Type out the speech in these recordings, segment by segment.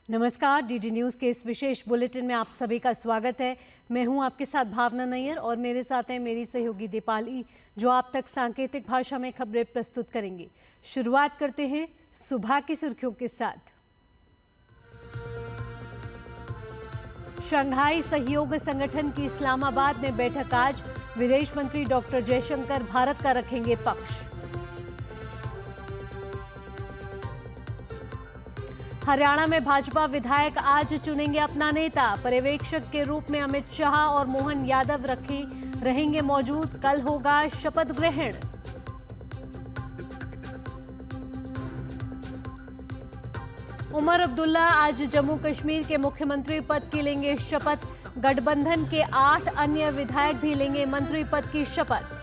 नमस्कार, DD news के इस विशेष बुलेटिन में आप सभी का स्वागत है। मैं हूं आपके साथ भावना नैयर और मेरे साथ हैं मेरी सहयोगी दीपाली, जो आप तक सांकेतिक भाषा में खबरें प्रस्तुत करेंगी। शुरुआत करते हैं सुबह की सुर्खियों के साथ। शंघाई सहयोग संगठन की इस्लामाबाद में बैठक आज, विदेश मंत्री डॉक्टर जयशंकर भारत का रखेंगे पक्ष। हरियाणा में भाजपा विधायक आज चुनेंगे अपना नेता, पर्यवेक्षक के रूप में अमित शाह और मोहन यादव रहेंगे मौजूद। कल होगा शपथ ग्रहण। उमर अब्दुल्ला आज जम्मू कश्मीर के मुख्यमंत्री पद की लेंगे शपथ। गठबंधन के 8 अन्य विधायक भी लेंगे मंत्री पद की शपथ।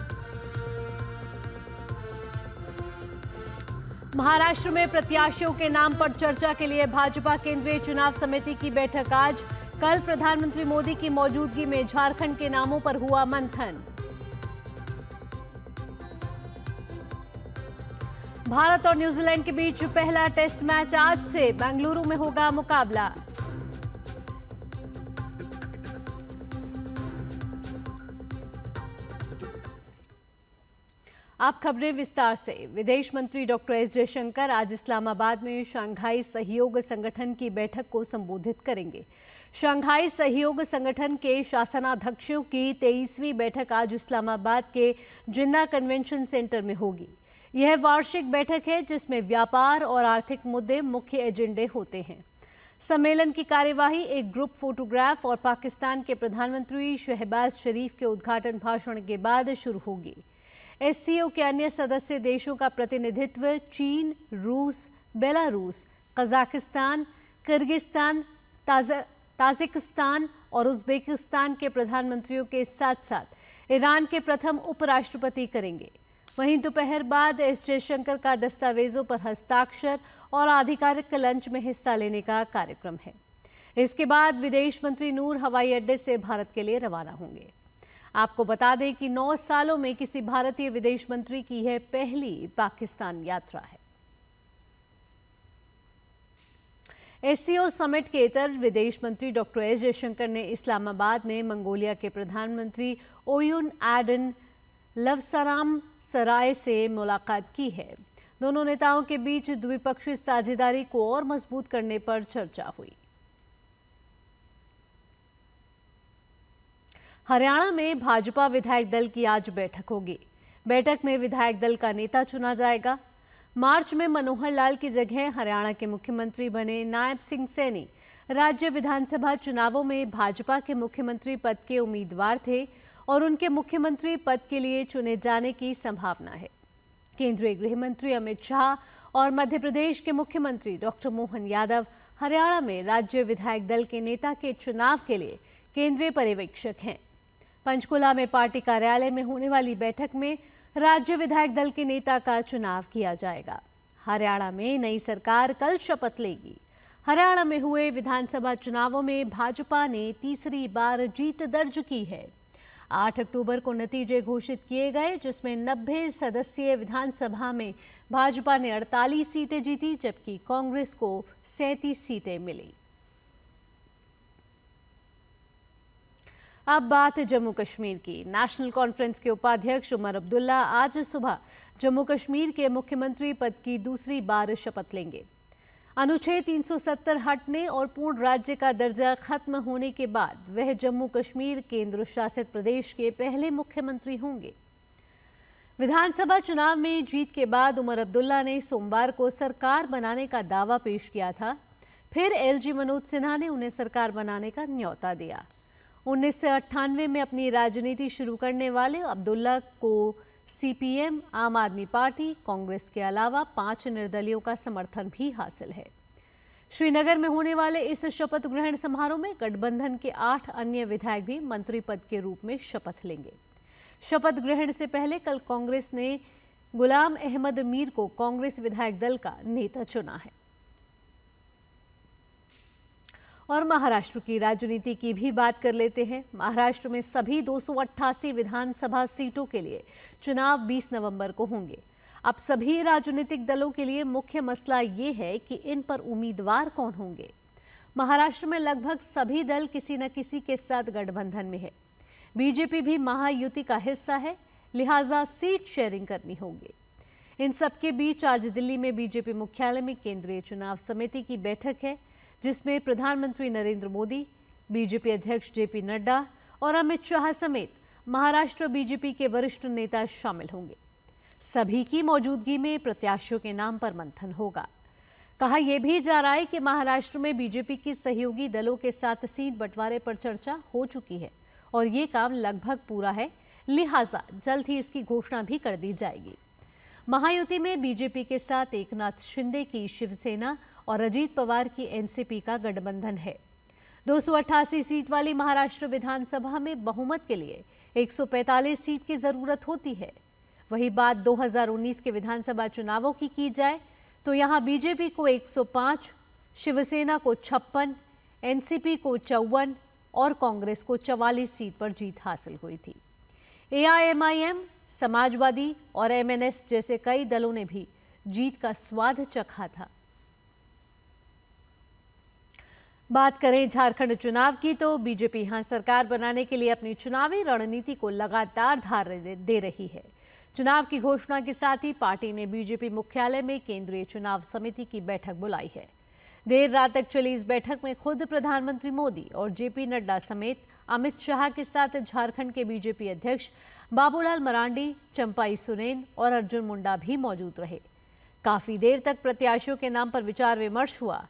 महाराष्ट्र में प्रत्याशियों के नाम पर चर्चा के लिए भाजपा केंद्रीय चुनाव समिति की बैठक आज। कल प्रधानमंत्री मोदी की मौजूदगी में झारखंड के नामों पर हुआ मंथन। भारत और न्यूजीलैंड के बीच पहला टेस्ट मैच आज से बेंगलुरु में होगा मुकाबला। अब खबरें विस्तार से। विदेश मंत्री डॉक्टर एस जयशंकर आज इस्लामाबाद में शंघाई सहयोग संगठन की बैठक को संबोधित करेंगे। शंघाई सहयोग संगठन के शासनाध्यक्षों की 23वीं बैठक आज इस्लामाबाद के जिन्ना कन्वेंशन सेंटर में होगी। यह वार्षिक बैठक है जिसमें व्यापार और आर्थिक मुद्दे मुख्य एजेंडे होते हैं। सम्मेलन की कार्यवाही एक ग्रुप फोटोग्राफ और पाकिस्तान के प्रधानमंत्री शहबाज शरीफ के उद्घाटन भाषण के बाद शुरू होगी। एससीओ के अन्य सदस्य देशों का प्रतिनिधित्व चीन, रूस, बेलारूस, कजाकिस्तान, किर्गिस्तान, ताजिकिस्तान और उज्बेकिस्तान के प्रधानमंत्रियों के साथ साथ ईरान के प्रथम उपराष्ट्रपति करेंगे। वहीं दोपहर बाद एस जयशंकर का दस्तावेजों पर हस्ताक्षर और आधिकारिक लंच में हिस्सा लेने का कार्यक्रम है। इसके बाद विदेश मंत्री नूर हवाई अड्डे से भारत के लिए रवाना होंगे। आपको बता दें कि 9 सालों में किसी भारतीय विदेश मंत्री की यह पहली पाकिस्तान यात्रा है। एससीओ समिट के इतर विदेश मंत्री डॉक्टर एस जयशंकर ने इस्लामाबाद में मंगोलिया के प्रधानमंत्री ओयुन एडन लवसराम सराय से मुलाकात की है। दोनों नेताओं के बीच द्विपक्षीय साझेदारी को और मजबूत करने पर चर्चा हुई। हरियाणा में भाजपा विधायक दल की आज बैठक होगी। बैठक में विधायक दल का नेता चुना जाएगा। मार्च में मनोहर लाल की जगह हरियाणा के मुख्यमंत्री बने नायब सिंह सैनी राज्य विधानसभा चुनावों में भाजपा के मुख्यमंत्री पद के उम्मीदवार थे और उनके मुख्यमंत्री पद के लिए चुने जाने की संभावना है। केंद्रीय गृह मंत्री अमित शाह और मध्य प्रदेश के मुख्यमंत्री डॉक्टर मोहन यादव हरियाणा में राज्य विधायक दल के नेता के चुनाव के लिए केंद्रीय पर्यवेक्षक हैं। पंचकुला में पार्टी कार्यालय में होने वाली बैठक में राज्य विधायक दल के नेता का चुनाव किया जाएगा। हरियाणा में नई सरकार कल शपथ लेगी। हरियाणा में हुए विधानसभा चुनावों में भाजपा ने तीसरी बार जीत दर्ज की है। 8 अक्टूबर को नतीजे घोषित किए गए, जिसमें 90 सदस्यीय विधानसभा में भाजपा ने 48 सीटें जीती, जबकि कांग्रेस को 37 सीटें मिली। अब बात जम्मू कश्मीर की। नेशनल कॉन्फ्रेंस के उपाध्यक्ष उमर अब्दुल्ला आज सुबह जम्मू कश्मीर के मुख्यमंत्री पद की दूसरी बार शपथ लेंगे। अनुच्छेद 370 हटने और पूर्ण राज्य का दर्जा खत्म होने के बाद वह जम्मू कश्मीर केंद्र शासित प्रदेश के पहले मुख्यमंत्री होंगे। विधानसभा चुनाव में जीत के बाद उमर अब्दुल्ला ने सोमवार को सरकार बनाने का दावा पेश किया था। फिर एलजी मनोज सिन्हा ने उन्हें सरकार बनाने का न्योता दिया। 1998 में अपनी राजनीति शुरू करने वाले अब्दुल्ला को सीपीएम, आम आदमी पार्टी, कांग्रेस के अलावा 5 निर्दलीयों का समर्थन भी हासिल है। श्रीनगर में होने वाले इस शपथ ग्रहण समारोह में गठबंधन के 8 अन्य विधायक भी मंत्री पद के रूप में शपथ लेंगे। शपथ ग्रहण से पहले कल कांग्रेस ने गुलाम अहमद मीर को कांग्रेस विधायक दल का नेता चुना है। और महाराष्ट्र की राजनीति की भी बात कर लेते हैं। महाराष्ट्र में सभी 288 विधानसभा सीटों के लिए चुनाव 20 नवंबर को होंगे। अब सभी राजनीतिक दलों के लिए मुख्य मसला ये है कि इन पर उम्मीदवार कौन होंगे। महाराष्ट्र में लगभग सभी दल किसी न किसी के साथ गठबंधन में है। बीजेपी भी महायुति का हिस्सा है, लिहाजा सीट शेयरिंग करनी होगी। इन सबके बीच आज दिल्ली में बीजेपी मुख्यालय में केंद्रीय चुनाव समिति की बैठक है, जिसमें प्रधानमंत्री नरेंद्र मोदी, बीजेपी अध्यक्ष जेपी नड्डा और अमित शाह समेत महाराष्ट्र बीजेपी के वरिष्ठ नेता शामिल होंगे। सभी की मौजूदगी में प्रत्याशियों के नाम पर मंथन होगा। कहा यह भी जा रहा है कि महाराष्ट्र में बीजेपी की सहयोगी दलों के साथ सीट बंटवारे पर चर्चा हो चुकी है और ये काम लगभग पूरा है, लिहाजा जल्द ही इसकी घोषणा भी कर दी जाएगी। महायुति में बीजेपी के साथ एकनाथ शिंदे की शिवसेना और अजीत पवार की एनसीपी का गठबंधन है। 288 सीट वाली महाराष्ट्र विधानसभा में बहुमत के लिए 145 सीट की जरूरत होती है। वही बात 2019 के विधानसभा चुनावों की जाए तो यहां बीजेपी को 105, शिवसेना को 56, एनसीपी को 54 और कांग्रेस को 44 सीट पर जीत हासिल हुई थी। एआईएमआईएम, समाजवादी और एमएनएस जैसे कई दलों ने भी जीत का स्वाद चखा था। बात करें झारखंड चुनाव की तो बीजेपी यहां सरकार बनाने के लिए अपनी चुनावी रणनीति को लगातार धार दे रही है। चुनाव की घोषणा के साथ ही पार्टी ने बीजेपी मुख्यालय में केंद्रीय चुनाव समिति की बैठक बुलाई है। देर रात तक चली इस बैठक में खुद प्रधानमंत्री मोदी और जेपी नड्डा समेत अमित शाह के साथ झारखंड के बीजेपी अध्यक्ष बाबूलाल मरांडी, चंपाई सोरेन और अर्जुन मुंडा भी मौजूद रहे। काफी देर तक प्रत्याशियों के नाम पर विचार विमर्श हुआ।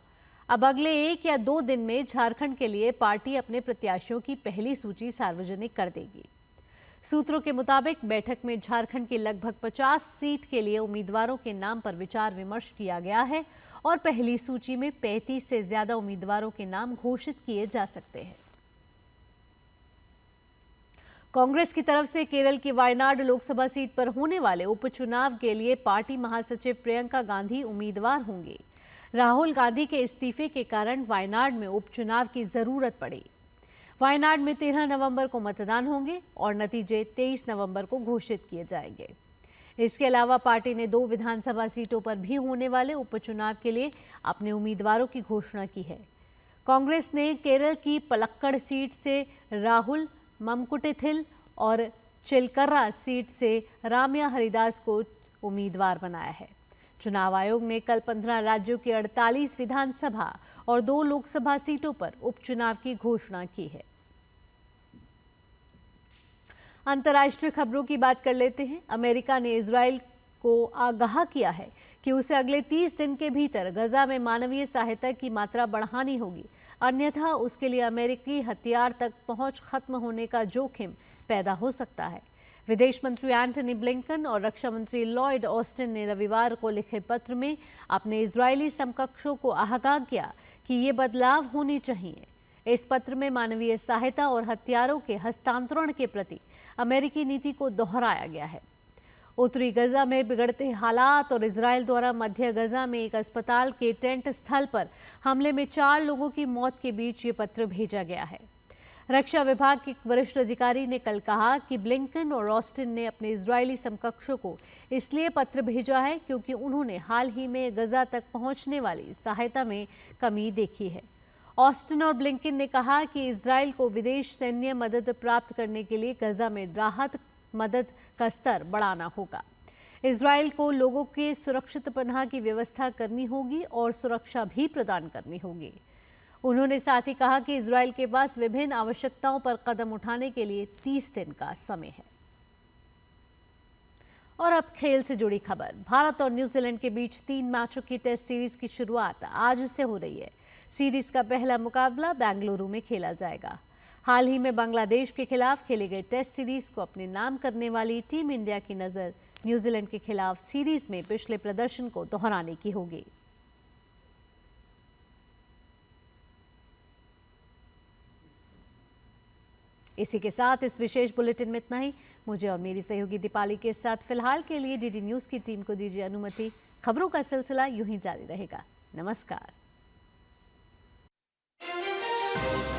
अब अगले 1 या 2 दिन में झारखंड के लिए पार्टी अपने प्रत्याशियों की पहली सूची सार्वजनिक कर देगी। सूत्रों के मुताबिक बैठक में झारखंड की लगभग 50 सीट के लिए उम्मीदवारों के नाम पर विचार विमर्श किया गया है और पहली सूची में 35 से ज्यादा उम्मीदवारों के नाम घोषित किए जा सकते हैं। कांग्रेस की तरफ से केरल की वायनाड लोकसभा सीट पर होने वाले उपचुनाव के लिए पार्टी महासचिव प्रियंका गांधी उम्मीदवार होंगी। राहुल गांधी के इस्तीफे के कारण वायनाड में उपचुनाव की जरूरत पड़ी। वायनाड में 13 नवंबर को मतदान होंगे और नतीजे 23 नवंबर को घोषित किए जाएंगे। इसके अलावा पार्टी ने 2 विधानसभा सीटों पर भी होने वाले उपचुनाव के लिए अपने उम्मीदवारों की घोषणा की है। कांग्रेस ने केरल की पलक्कड़ सीट से राहुल ममकुटेथिल और चिलकर्रा सीट से राम्या हरिदास को उम्मीदवार बनाया है। चुनाव आयोग ने कल 15 राज्यों की 48 विधानसभा और 2 लोकसभा सीटों पर उपचुनाव की घोषणा की है। अंतर्राष्ट्रीय खबरों की बात कर लेते हैं। अमेरिका ने इजराइल को आगाह किया है कि उसे अगले 30 दिन के भीतर गजा में मानवीय सहायता की मात्रा बढ़ानी होगी, अन्यथा उसके लिए अमेरिकी हथियार तक पहुंच खत्म होने का जोखिम पैदा हो सकता है। विदेश मंत्री एंटनी ब्लिंकन और रक्षा मंत्री लॉयड ऑस्टिन ने रविवार को लिखे पत्र में अपने इजरायली समकक्षों को आगाह किया कि ये बदलाव होनी चाहिए। इस पत्र में मानवीय सहायता और हथियारों के हस्तांतरण के प्रति अमेरिकी नीति को दोहराया गया है। उत्तरी गजा में बिगड़ते हालात और इजराइल द्वारा मध्य गजा में एक अस्पताल के टेंट स्थल पर हमले में 4 लोगों की मौत के बीच ये पत्र भेजा गया है। रक्षा विभाग के एक वरिष्ठ अधिकारी ने कल कहा कि ब्लिंकन और ऑस्टिन ने अपने इजरायली समकक्षों को इसलिए पत्र भेजा है क्योंकि उन्होंने हाल ही में गजा तक पहुंचने वाली सहायता में कमी देखी है। ऑस्टिन और ब्लिंकन ने कहा कि इजराइल को विदेश सैन्य मदद प्राप्त करने के लिए गजा में राहत मदद का स्तर बढ़ाना होगा। इजराइल को लोगों के सुरक्षित पनाह की व्यवस्था करनी होगी और सुरक्षा भी प्रदान करनी होगी। उन्होंने साथ ही कहा कि इजराइल के पास विभिन्न आवश्यकताओं पर कदम उठाने के लिए 30 दिन का समय है। और अब खेल से जुड़ी खबर। भारत और न्यूजीलैंड के बीच 3 मैचों की टेस्ट सीरीज की शुरुआत आज से हो रही है। सीरीज का पहला मुकाबला बेंगलुरु में खेला जाएगा। हाल ही में बांग्लादेश के खिलाफ खेले गए टेस्ट सीरीज को अपने नाम करने वाली टीम इंडिया की नजर न्यूजीलैंड के खिलाफ सीरीज में पिछले प्रदर्शन को दोहराने की होगी। इसी के साथ इस विशेष बुलेटिन में इतना ही। मुझे और मेरी सहयोगी दीपाली के साथ फिलहाल के लिए डीडी न्यूज की टीम को दीजिए अनुमति। खबरों का सिलसिला यूं ही जारी रहेगा। नमस्कार। है।